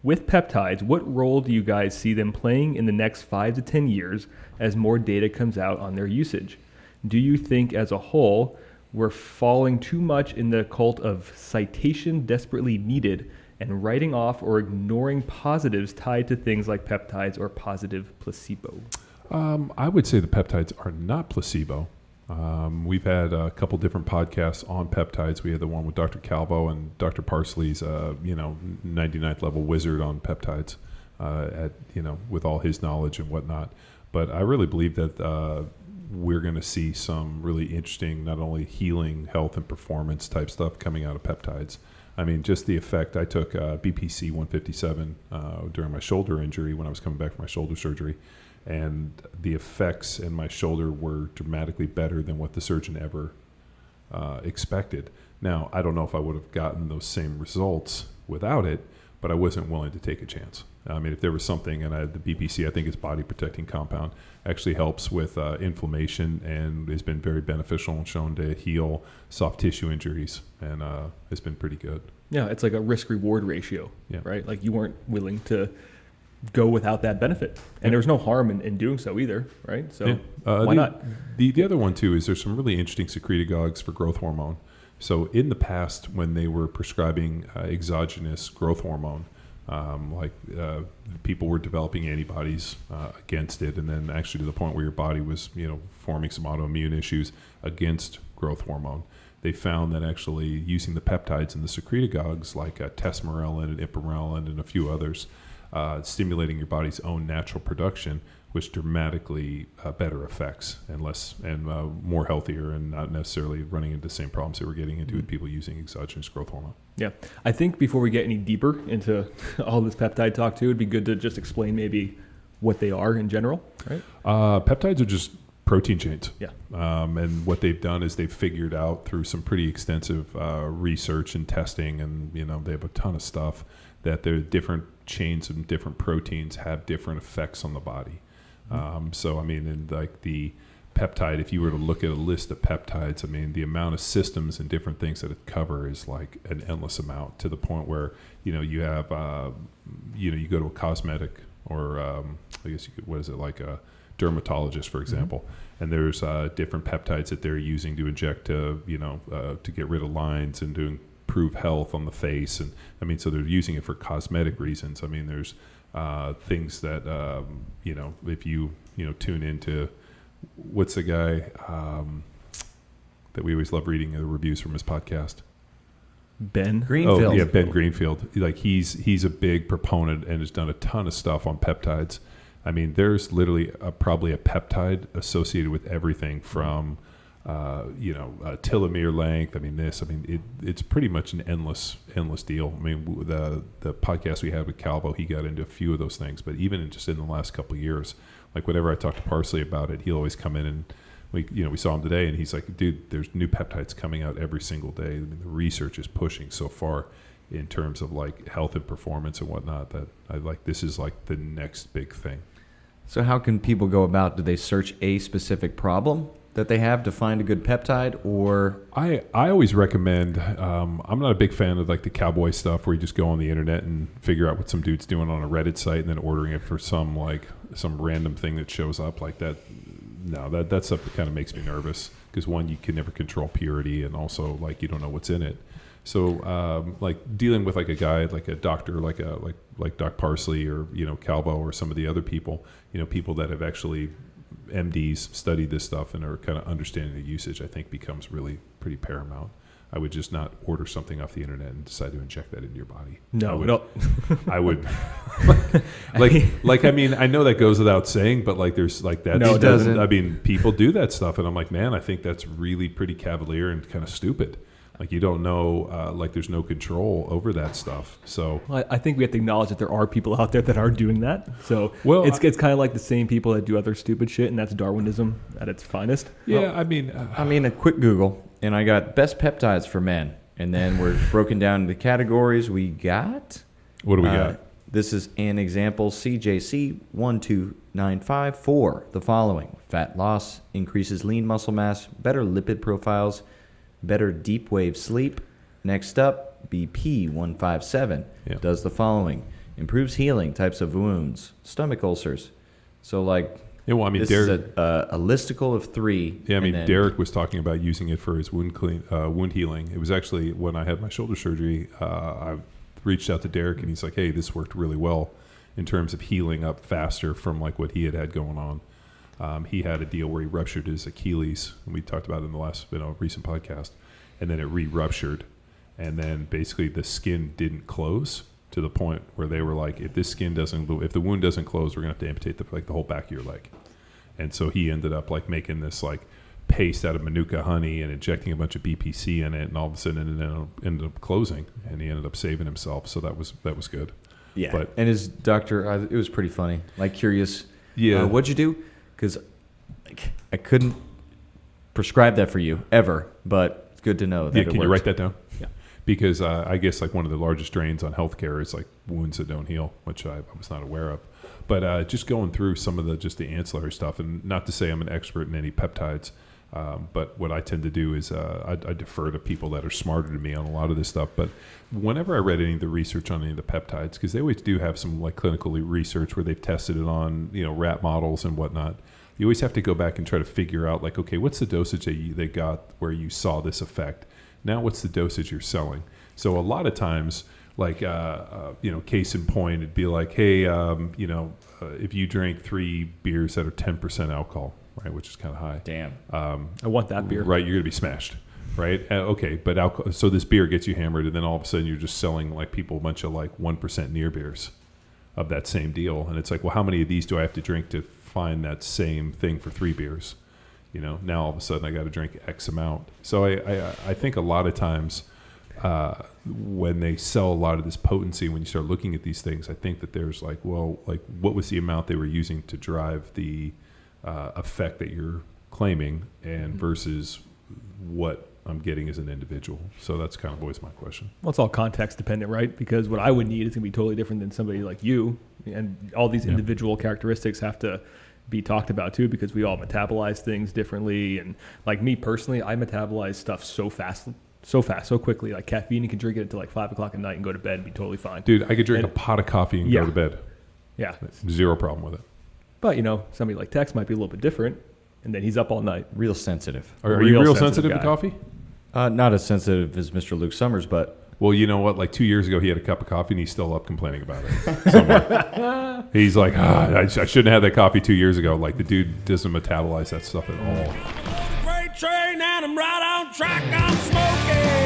With peptides, what role do you guys see them playing in the next 5 to 10 years as more data comes out on their usage? Do you think as a whole we're falling too much in the cult of citation desperately needed and writing off or ignoring positives tied to things like peptides or positive placebo? I would say the peptides are not placebo. We've had a couple different podcasts on peptides. We had the one with Dr. Calvo and Dr. Parsley's, 99th level wizard on peptides, with all his knowledge and whatnot. But I really believe that we're going to see some really interesting, not only healing, health, and performance type stuff coming out of peptides. I mean, just the effect. I took BPC 157 during my shoulder injury when I was coming back from my shoulder surgery. And the effects in my shoulder were dramatically better than what the surgeon ever expected. Now, I don't know if I would have gotten those same results without it, but I wasn't willing to take a chance. I mean, if there was something, and I had the BPC, I think it's body protecting compound, actually helps with inflammation and has been very beneficial and shown to heal soft tissue injuries, and it's been pretty good. Yeah, it's like a risk-reward ratio, Yeah. right? Like you weren't willing to go without that benefit. And there was no harm in doing so either, right? So why not? The other one, too, is there's some really interesting secretagogues for growth hormone. So in the past, when they were prescribing exogenous growth hormone, people were developing antibodies against it, and then actually to the point where your body was, forming some autoimmune issues against growth hormone. They found that actually using the peptides and the secretagogues like tesmorelin and ipamorelin and a few others, stimulating your body's own natural production, was dramatically better effects and more healthier, and not necessarily running into the same problems that we're getting into with people using exogenous growth hormone. Yeah. I think before we get any deeper into all this peptide talk too, it'd be good to just explain maybe what they are in general, right? Peptides are just protein chains. Yeah. And what they've done is they've figured out through some pretty extensive research and testing, and they have a ton of stuff, that the different chains and different proteins have different effects on the body. So, I mean, in like the peptide, if you were to look at a list of peptides, I mean, the amount of systems and different things that it cover is like an endless amount, to the point where, you have, you go to a cosmetic or I guess what is it, like a dermatologist, for example, and there's different peptides that they're using to inject to get rid of lines and to improve health on the face. And I mean, so they're using it for cosmetic reasons. I mean, there's things that, if you tune into, what's the guy that we always love reading the reviews from his podcast? Ben Greenfield. Oh, yeah, Ben Greenfield. Like he's a big proponent and has done a ton of stuff on peptides. I mean, there's literally probably a peptide associated with everything from, telomere length. I mean, it's pretty much an endless deal. I mean, the podcast we had with Calvo, he got into a few of those things, but even just in the last couple of years, like whenever I talk to Parsley about it, he'll always come in and we saw him today, and he's like, dude, there's new peptides coming out every single day. I mean, the research is pushing so far in terms of like health and performance and whatnot, that this is like the next big thing. So how can people go about? Do they search a specific problem that they have to find a good peptide, or? I always recommend, I'm not a big fan of like the cowboy stuff where you just go on the internet and figure out what some dude's doing on a Reddit site and then ordering it for some random thing that shows up like that. No, that stuff that kind of makes me nervous, because one, you can never control purity, and also like you don't know what's in it. So like dealing with like a guy, like a doctor, like Doc Parsley or Calvo or some of the other people, people that have actually MDs studied this stuff and are kind of understanding the usage, I think becomes really pretty paramount. I would just not order something off the internet and decide to inject that into your body. No, I would I mean, I know that goes without saying, but like there's like that. No, it doesn't. I mean, people do that stuff, and I'm like, man, I think that's really pretty cavalier and kind of stupid. Like you don't know, like there's no control over that stuff. So I think we have to acknowledge that there are people out there that are doing that. So it's kind of like the same people that do other stupid shit, and that's Darwinism at its finest. Yeah, well, I mean, a quick Google, and I got best peptides for men, and then we're broken down into categories. We got. What do we got? This is an example, CJC 1295 for the following: fat loss, increases lean muscle mass, better lipid profiles, better deep wave sleep. Next up, BP 157 does the following: Improves healing, types of wounds, stomach ulcers. So, like, Yeah, well, I mean, this Derek, is a listicle of 3. yeah, I and mean, then- Derek was talking about using it for his wound healing. It was actually when I had my shoulder surgery. I reached out to Derek, and he's like, "Hey, this worked really well in terms of healing up faster from like what he had going on." He had a deal where he ruptured his Achilles, and we talked about it in the last recent podcast, and then it re-ruptured, and then basically the skin didn't close to the point where they were like, if the wound doesn't close, we're gonna have to amputate the whole back of your leg. And so he ended up like making this like paste out of Manuka honey and injecting a bunch of BPC in it, and all of a sudden it ended up closing, and he ended up saving himself. So that was good. Yeah, But- and his doctor, it was pretty funny. Like, curious, Yeah. what'd you do? Because I couldn't prescribe that for you ever, but it's good to know that Yeah, it can you works. write that down? Yeah. Because I guess like one of the largest drains on healthcare is like wounds that don't heal, which I was not aware of. But just going through some of the ancillary stuff, and not to say I'm an expert in any peptides, but what I tend to do is I defer to people that are smarter than me on a lot of this stuff. But whenever I read any of the research on any of the peptides, because they always do have some like clinical research where they've tested it on rat models and whatnot, you always have to go back and try to figure out like, okay, what's the dosage they got where you saw this effect? Now what's the dosage you're selling? So a lot of times, like, case in point, it'd be like, hey, if you drank 3 beers that are 10% alcohol, right, which is kind of high. Damn. I want that beer. Right, you're going to be smashed, right? Okay, but alcohol, so this beer gets you hammered, and then all of a sudden you're just selling like people a bunch of like 1% near beers of that same deal. And it's like, well, how many of these do I have to drink to find that same thing for 3 beers? Now all of a sudden I got to drink X amount. So I think a lot of times when they sell a lot of this potency, when you start looking at these things, I think that there's like, well, like what was the amount they were using to drive the effect that you're claiming, and versus what I'm getting as an individual. So that's kind of always my question. Well, it's all context dependent, right? Because what I would need is going to be totally different than somebody like you, and all these individual characteristics have to be talked about too, because we all metabolize things differently. And like me personally, I metabolize stuff so quickly. Like caffeine, you can drink it until like 5 o'clock at night and go to bed and be totally fine. Dude, I could drink a pot of coffee and go to bed. Yeah. Zero problem with it. But, somebody like Tex might be a little bit different, and then he's up all night. Real sensitive. Are you real sensitive guy. to coffee? Not as sensitive as Mr. Luke Summers, but Well, you know what? Like 2 years ago, he had a cup of coffee, and he's still up complaining about it somewhere. He's like, I shouldn't have had that coffee 2 years ago. Like, the dude doesn't metabolize that stuff at all. Freight train and I'm right on track. I'm smoking.